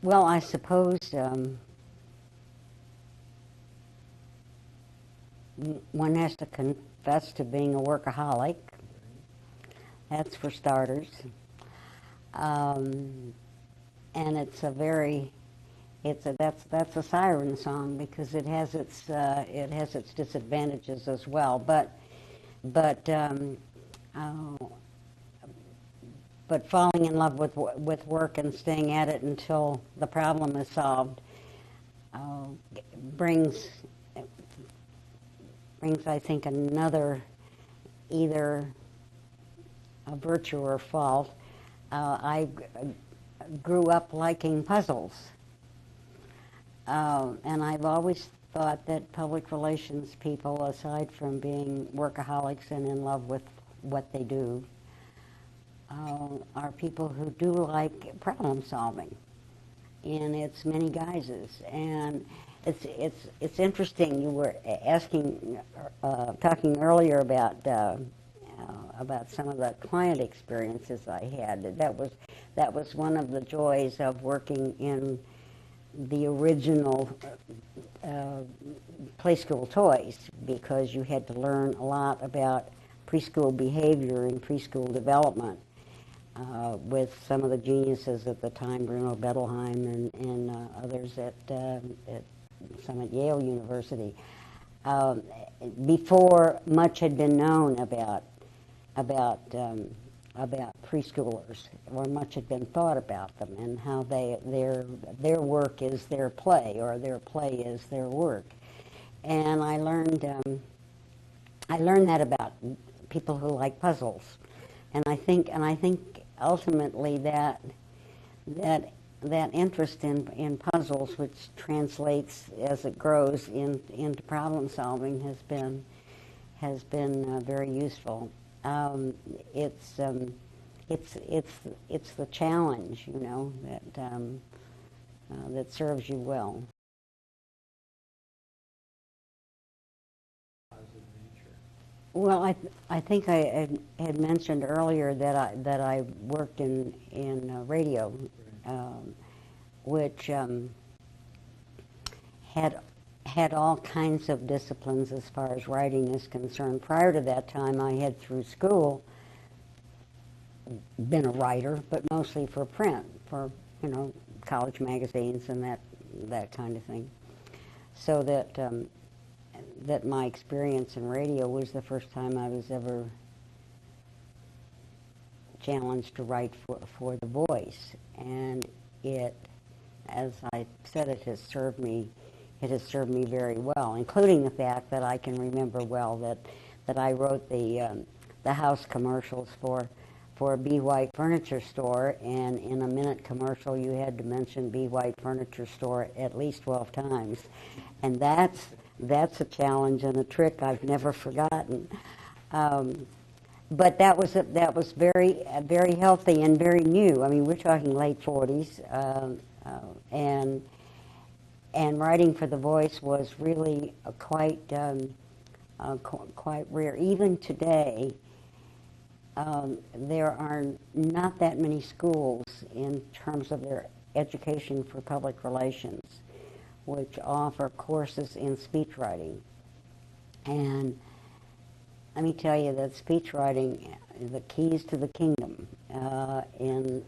Well, I suppose one has to confess to being a workaholic. That's for starters. Um, and it's a very that's a siren song because it has its disadvantages as well. But uh, but falling in love with work and staying at it until the problem is solved uh, brings I think another either a virtue or fault. I grew up liking puzzles. And I've always thought that public relations people, aside from being workaholics and in love with what they do, are people who do like problem solving in its many guises. And it's interesting. You were talking earlier about some of the client experiences I had. That was one of the joys of working in the original play school toys, because you had to learn a lot about preschool behavior and preschool development with some of the geniuses at the time, Bruno Bettelheim and others at some at Yale University. Before much had been known about preschoolers, or much had been thought about them, and how their work is their play, or their play is their work. And I learned that about people who like puzzles, and I think ultimately that interest in puzzles, which translates as it grows into problem solving, has been very useful. It's the challenge, that serves you well. Well, I think I had mentioned earlier that I worked in radio, which had all kinds of disciplines as far as writing is concerned. Prior to that time, I had, through school, been a writer, but mostly for print, for college magazines and that kind of thing. So that my experience in radio was the first time I was ever challenged to write for The Voice, and it, as I said, it has served me very well, including the fact that I can remember well that I wrote the house commercials for a B. White furniture store, and in a minute commercial you had to mention B. White furniture store at least 12 times, and that's a challenge and a trick I've never forgotten. But that was very healthy and very new. I mean, we're talking late 40s, and writing for The Voice was really quite rare. Even today, there are not that many schools in terms of their education for public relations which offer courses in speech writing. And let me tell you that speech writing, the keys to the kingdom,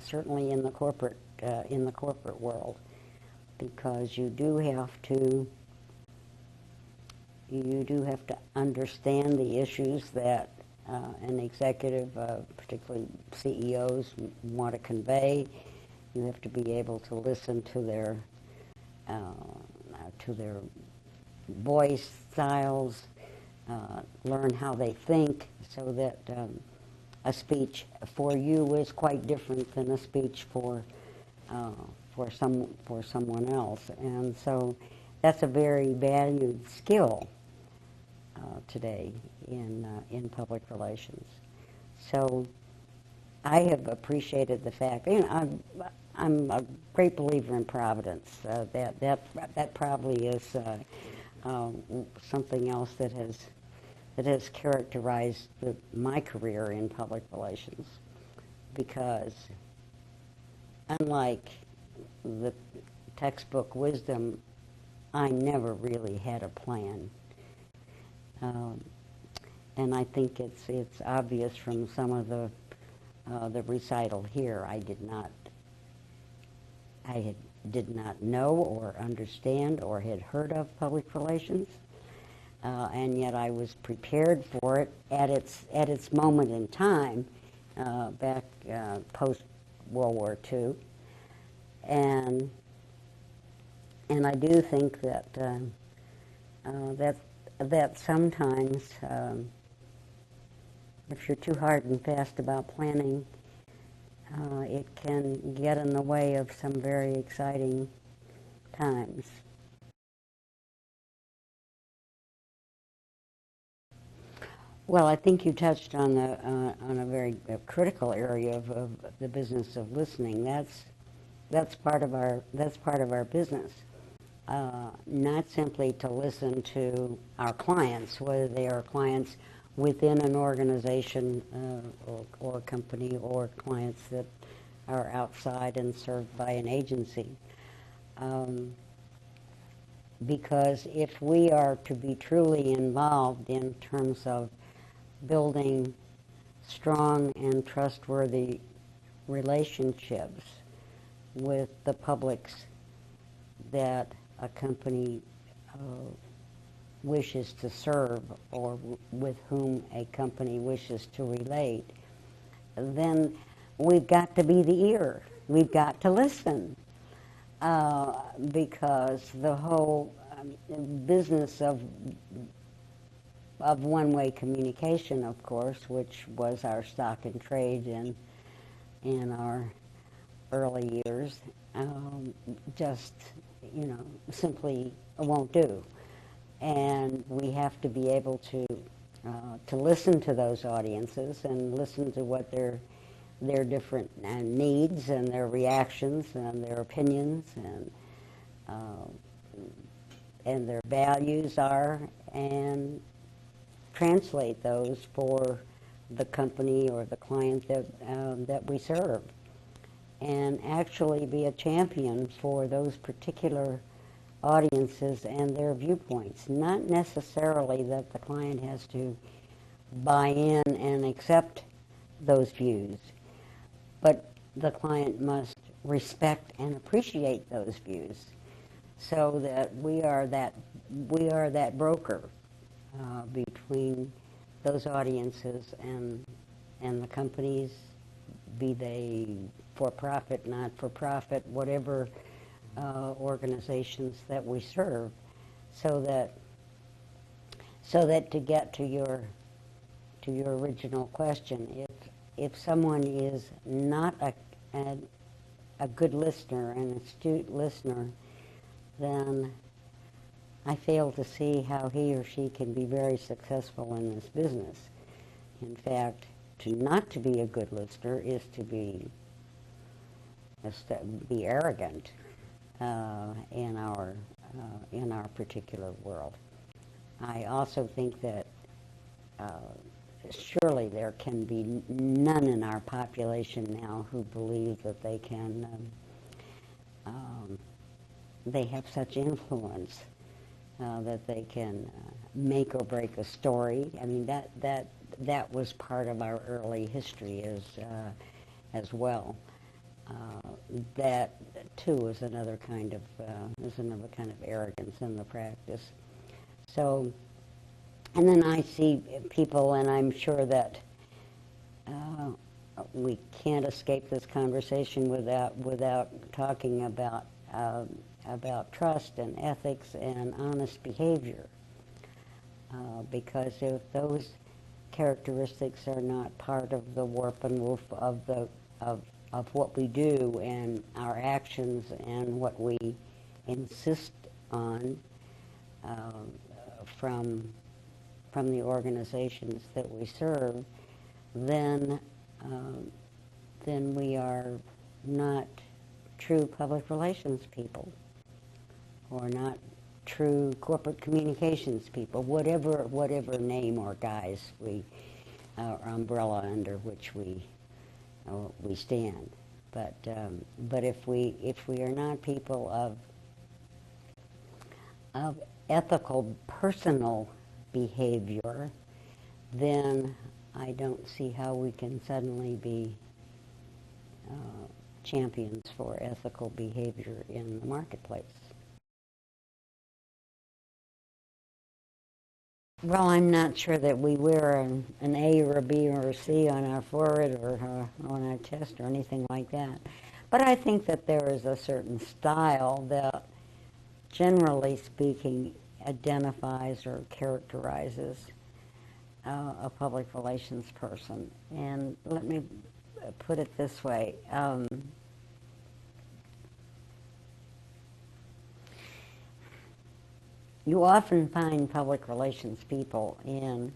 certainly in the corporate world, because you do have to understand the issues that an executive, particularly CEOs, want to convey. You have to be able to listen to their voice styles, learn how they think, so that a speech for you is quite different than a speech for someone else. And so that's a very valued skill today in public relations. So I have appreciated the fact, I'm a great believer in providence. That probably is something else that has characterized my career in public relations, because unlike the textbook wisdom, I never really had a plan. And I think it's obvious from some of the recital here. I did not know or understand or had heard of public relations, and yet I was prepared for it at its moment in time, back post World War II, and I do think that that sometimes, if you're too hard and fast about planning, it can get in the way of some very exciting times. Well, I think you touched on a very critical area of the business of listening. That's part of our business. Not simply to listen to our clients, whether they are clients within an organization or company, or clients that are outside and served by an agency. Because if we are to be truly involved in terms of building strong and trustworthy relationships with the publics that a company wishes to serve, or with whom a company wishes to relate, then we've got to be the ear. We've got to listen, because the whole business of one-way communication, of course, which was our stock and trade in our early years, just simply won't do. And we have to be able to listen to those audiences and listen to what their different needs and their reactions and their opinions and their values are, and translate those for the company or the client that we serve, and actually be a champion for those particular audiences and their viewpoints. Not necessarily that the client has to buy in and accept those views, but the client must respect and appreciate those views, so that we are that broker between those audiences and the companies, be they for profit, not for profit, whatever organizations that we serve, so that to get to your original question, if someone is not a good listener, an astute listener, then I fail to see how he or she can be very successful in this business. In fact, not to be a good listener is to be arrogant in our particular world. I also think that surely there can be none in our population now who believe that they can they have such influence that they can make or break a story. I mean, that was part of our early history as well. That too is another kind of arrogance in the practice. So, and then I see people, and I'm sure that we can't escape this conversation without talking about trust and ethics and honest behavior, because if those characteristics are not part of the warp and woof of what we do and our actions and what we insist on from the organizations that we serve, then we are not true public relations people, or not true corporate communications people, whatever name or guise or umbrella under which we stand. But if we are not people of ethical personal behavior, then I don't see how we can suddenly be champions for ethical behavior in the marketplace. Well, I'm not sure that we wear an A or a B or a C on our forehead or on our chest or anything like that. But I think that there is a certain style that, generally speaking, identifies or characterizes a public relations person. And let me put it this way. You often find public relations people in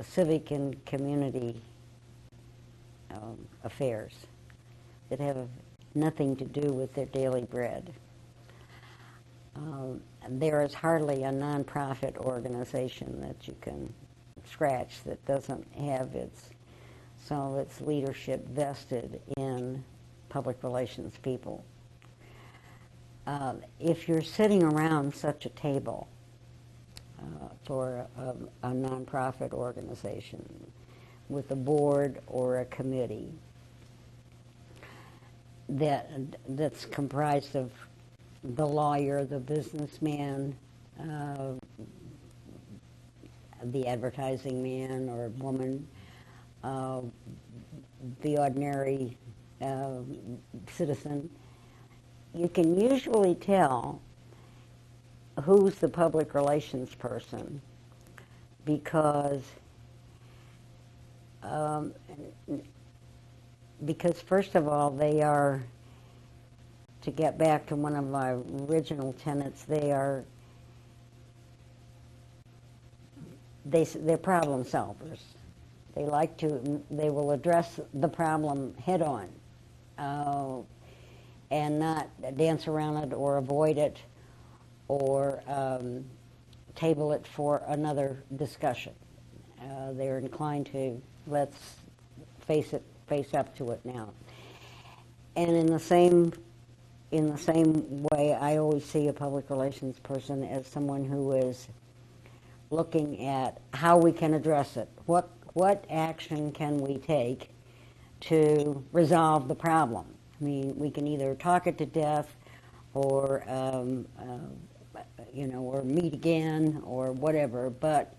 civic and community affairs that have nothing to do with their daily bread. There is hardly a nonprofit organization that you can scratch that doesn't have its leadership vested in public relations people. If you're sitting around such a table for a nonprofit organization with a board or a committee that's comprised of the lawyer, the businessman, the advertising man or woman, the ordinary citizen, you can usually tell who's the public relations person because first of all, they are, to get back to one of my original tenets, they're problem solvers. They will address the problem head on and not dance around it or avoid it or table it for another discussion. They're inclined to, let's face up to it now. And in the same way, I always see a public relations person as someone who is looking at how we can address it. What action can we take to resolve the problem? I mean, we can either talk it to death, or or meet again, or whatever. But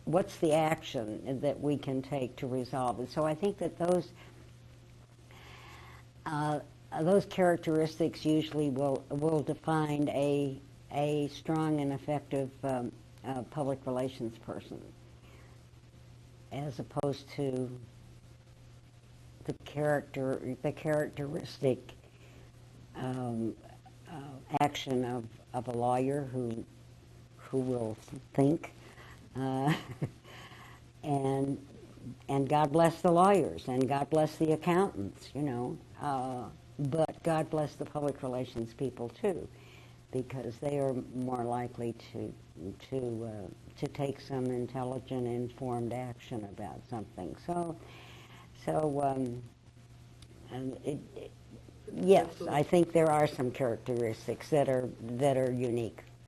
what's the action that we can take to resolve it? So I think that those characteristics usually will define a strong and effective public relations person, as opposed to the characteristic action of a lawyer who will think, and God bless the lawyers, and God bless the accountants, but God bless the public relations people too, because they are more likely to take some intelligent, informed action about something. Yes, I think there are some characteristics that are unique.